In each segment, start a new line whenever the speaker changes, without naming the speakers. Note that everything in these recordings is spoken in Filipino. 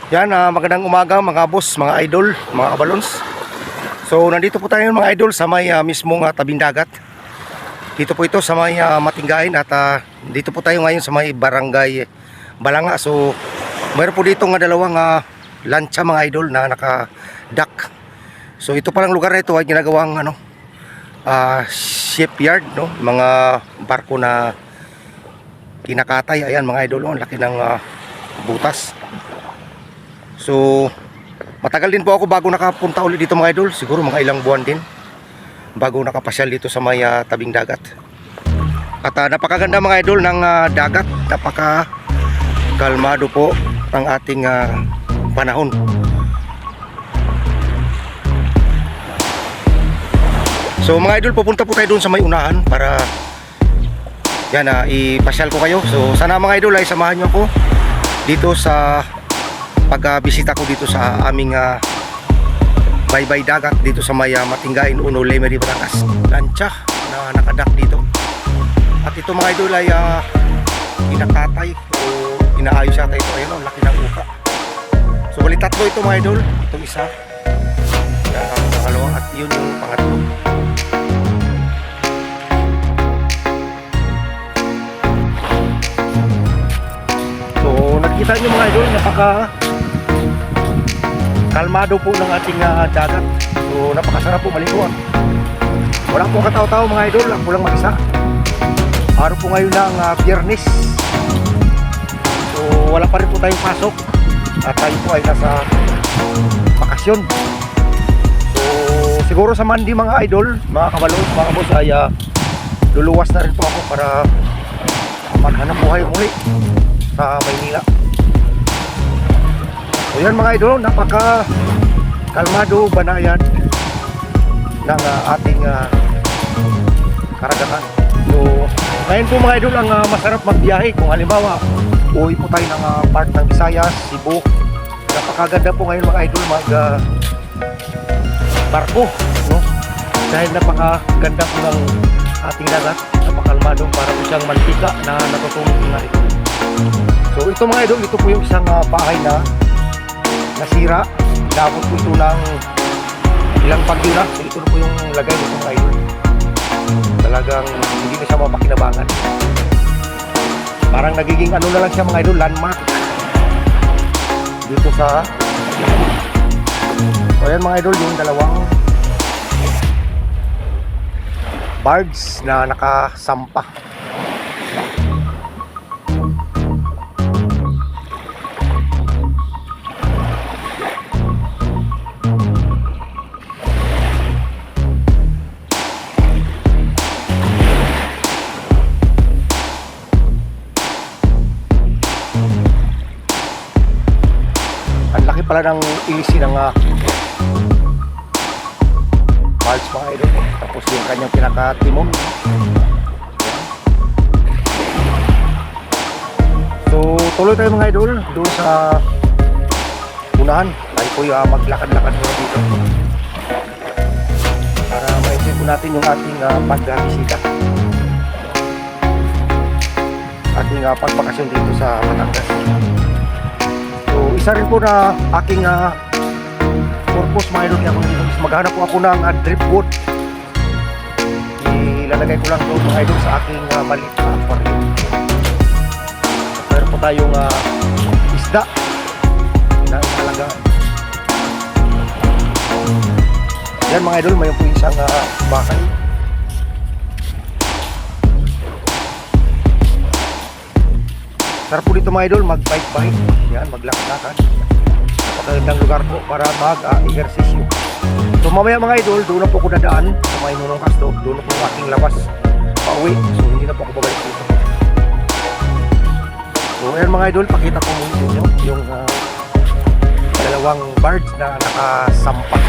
Yan, magandang umaga mga boss, mga idol, mga kabalons. So nandito po tayo mga idol sa may mismong tabing dagat. Dito po ito sa may Matinggain at dito po tayo ngayon sa may barangay Balanga. So mayroon po dito nga dalawang lancha mga idol na naka-dock. So ito palang lugar na ito ay ginagawang shipyard, no? Mga barko na kinakatay. Ayan mga idol, ang laki ng butas. So matagal din po ako bago nakapunta ulit dito mga idol. Siguro mga ilang buwan din bago nakapasyal dito sa may tabing dagat. At napakaganda mga idol ng dagat. Napaka kalmado po ang ating panahon. So mga idol, pupunta po tayo doon sa may unahan para yan, ipasyal ko kayo. So sana mga idol ay samahan nyo ako dito sa pagbisita ko dito sa aming baybay dagat dito sa may Matinggain, Uno, Lemery, Batangas. Lancha na nakadak dito. At ito mga idol ay kinakatay o inaayos yata ito. Ayun, ang laki ng uka. So bali tatlo ito mga idol. Itong isa, pangalawa, at yun yung pangatlo. So nakikita nyo mga idol, napaka kalmado po ng ating dagat. So napakasarap po maliguan. Wala pong katao-tao mga idol, ako lang mag-isa. Araw po ngayon ng Biyernes. So wala pa rin po tayong pasok at tayo po ay nasa bakasyon. So siguro sa Monday mga idol, mga kabalons, mga boss, ay luluwas na rin po ako para maghanap buhay muli sa Maynila. So yan mga idol, napaka kalmado, banayad ng ating karagatan. So ngayon po mga idol, ang masarap magbiyahe kung halimbawa uwi po tayo ng part ng Visayas, Cebu. Napakaganda po ngayon mga idol mag barko, no? Dahil napakaganda po ng ating dagat, napakalmado, para po siyang mantika na natutulog na ito. So ito mga idol, ito po yung isang bahay na nasira. Inabot po ito ng ilang bagyo na. So ito na po yung lagay nito mga idol. Talagang hindi na siya mapakinabangan. Parang nagiging ano na lang siya mga idol, landmark dito sa. So ayan mga idol, yung dalawang barge na nakasampa. Pala ng ilisi ng barge mga idol. Tapos yung kanyang pinakatimon. So tuloy tayo mga idol doon sa unahan. Tayo po yung maglakad-lakad muna dito para ma-enjoy po natin yung ating pagbisita, ating pagbakasyon dito sa Batangas. So isa rin po na aking purpose mga idol, kung maghanap po ako ng driftwood. Ilalagay ko lang doon mga idol sa aking maliit na aquarium. Meron po tayong isda na inalagaan. Yan mga idol, may po isang bakal. Sarap po dito mga idol, mag-bike-bike. Yan, maglakad-lakad. Napakagandang lugar po para mag-ehersisyo. So mamaya mga idol, doon na po ako dadaan sa may Nunong Kasto. Doon na po ang aking labas pauwi. So hindi na po ako babalik dito. So ayan mga idol, pakita ko muna ninyo yung dalawang barge na nakasampak.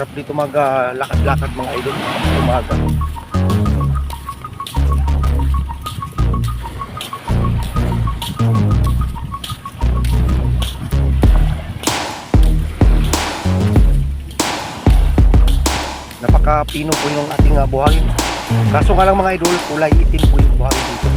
Sarap dito lakad-lakad mga idol. Umaga. Napaka-pino po yung ating buhangin. Kaso nga lang mga idol, kulay itim po yung buhangin dito.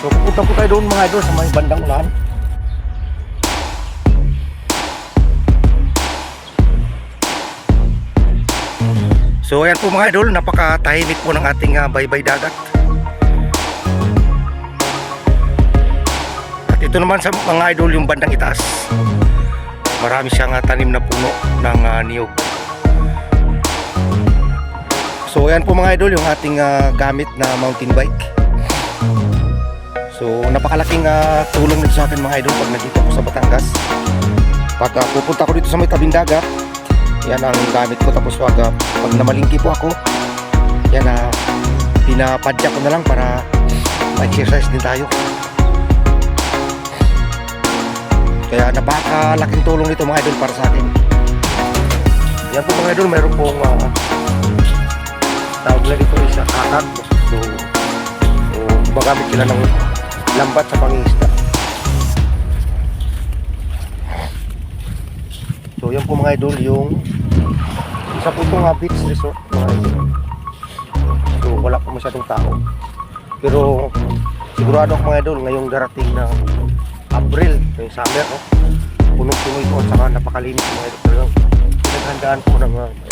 Pupunta po tayo doon mga idol sa may bandang unahan. So ayan po mga idol, napakatahimik po ng ating baybay dagat. At ito naman sa mga idol yung bandang itaas. Marami siyang tanim na puno ng niyog. So ayan po mga idol yung ating gamit na mountain bike. So napakalaking tulong nito sa akin mga idol pag nandito ako sa Batangas. Pag pupunta ko dito sa may tabing dagat, yan ang gamit ko. Tapos pag namalingki po ako, yan pinapadya ko na lang para ma-exercise din tayo. Kaya napakalaking tulong nito mga idol para sa akin. Yan po mga idol, mayroon pong tawag lang ito isa kakag. So gumagamit sila ng lambat sa pangingisda. So yan po mga idol yung isa po itong beach resort mga idol. So wala po masyadong tao, pero sigurado ako mga idol ngayong darating na April, yung summer, punong-puno ito at saka napakalinis mga idol. Pero pinaghandaan po ng may-ari.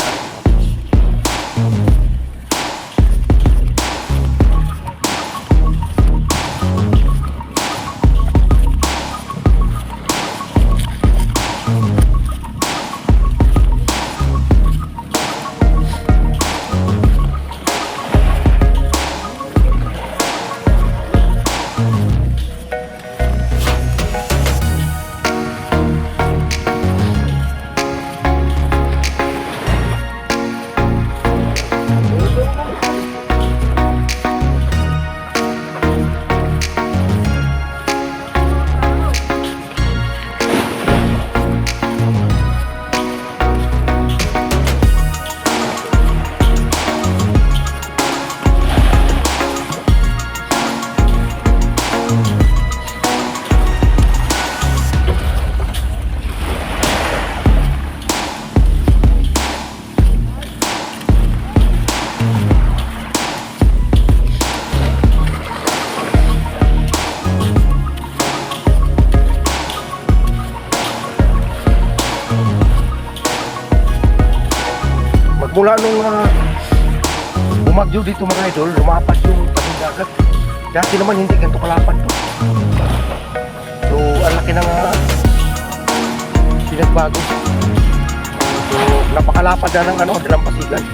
Mula nung bumagyo dito mga idol, lumapas yung tabing dagat. Dati naman hindi ganito kalapad to. So ang laki ng pinagbago. So napakalapad na ng dalampasigan.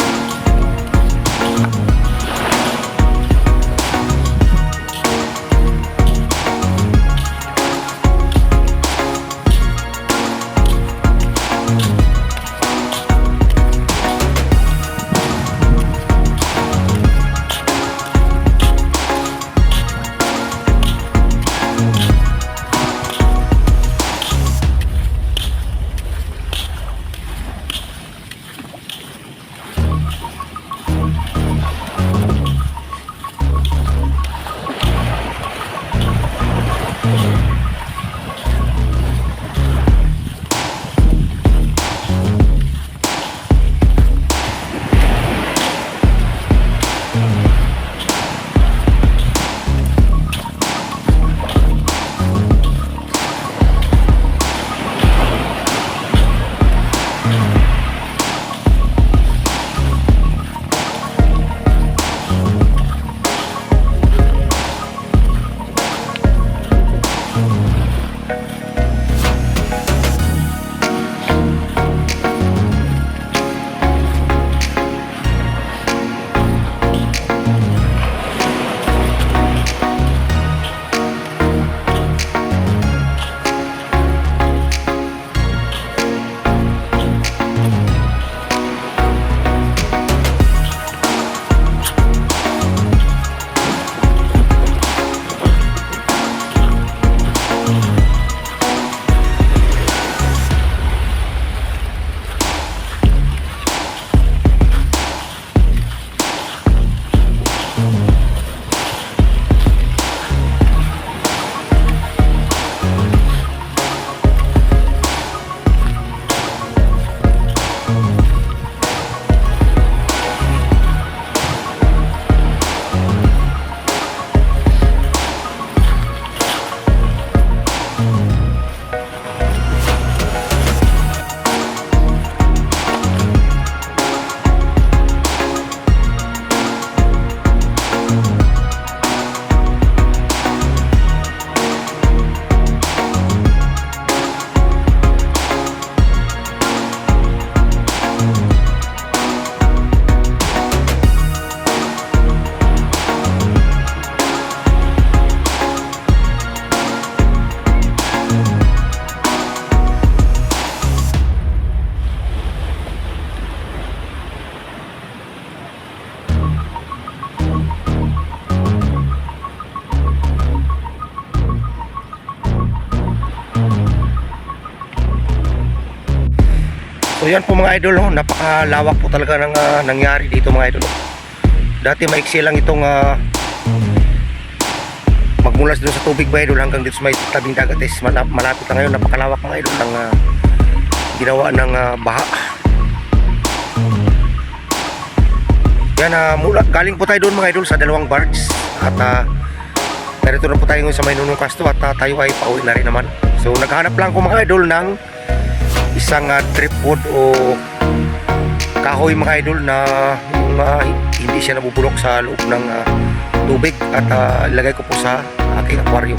yan po mga idol, napakalawak po talaga ng nangyari dito mga idol. Dati maiksi lang itong magmulas doon sa tubig mga idol hanggang dito sa may tabing dagat. Malapit na ngayon, napakalawak mga idol ng ginawa ng baha. Yan, galing po tayo doon mga idol sa dalawang barge. At narito na po tayo ngayon sa may Nunong Casto at tayo ay pauwi na rin naman. So naghahanap lang ko mga idol ng isang tripod o kahoy mga idol na hindi siya nabubulok sa loob ng tubig at ilagay ko po sa aking aquarium.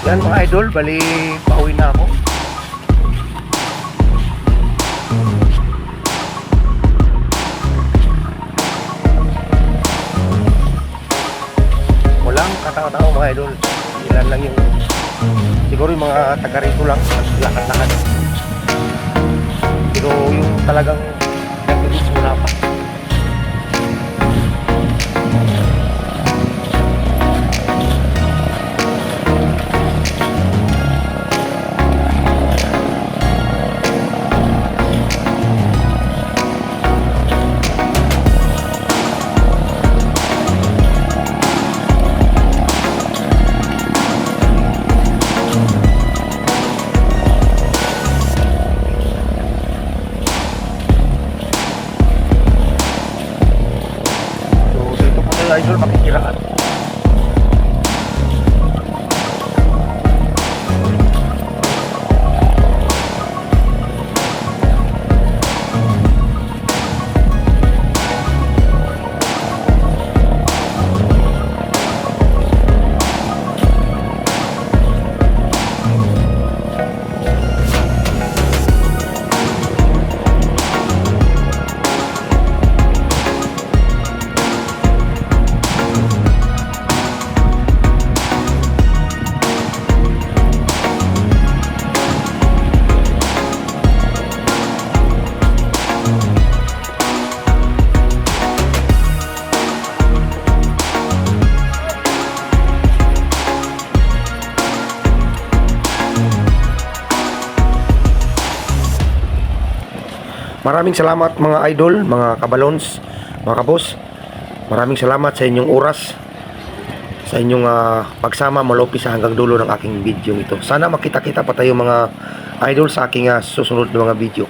Yan mga idol, bali pauwi na ako. Walang katao-tao mga idol. Ilan lang yung siguro yung mga taga rito lang lakad-lakad. Pero yung talagang nag-reach wala pa. Idol, makikiraan. Maraming salamat mga idol, mga kabalons, mga kabos. Maraming salamat sa inyong oras, sa inyong pagsama mula umpisa hanggang dulo ng aking video ito. Sana makita-kita pa tayo mga idol sa aking susunod na mga video.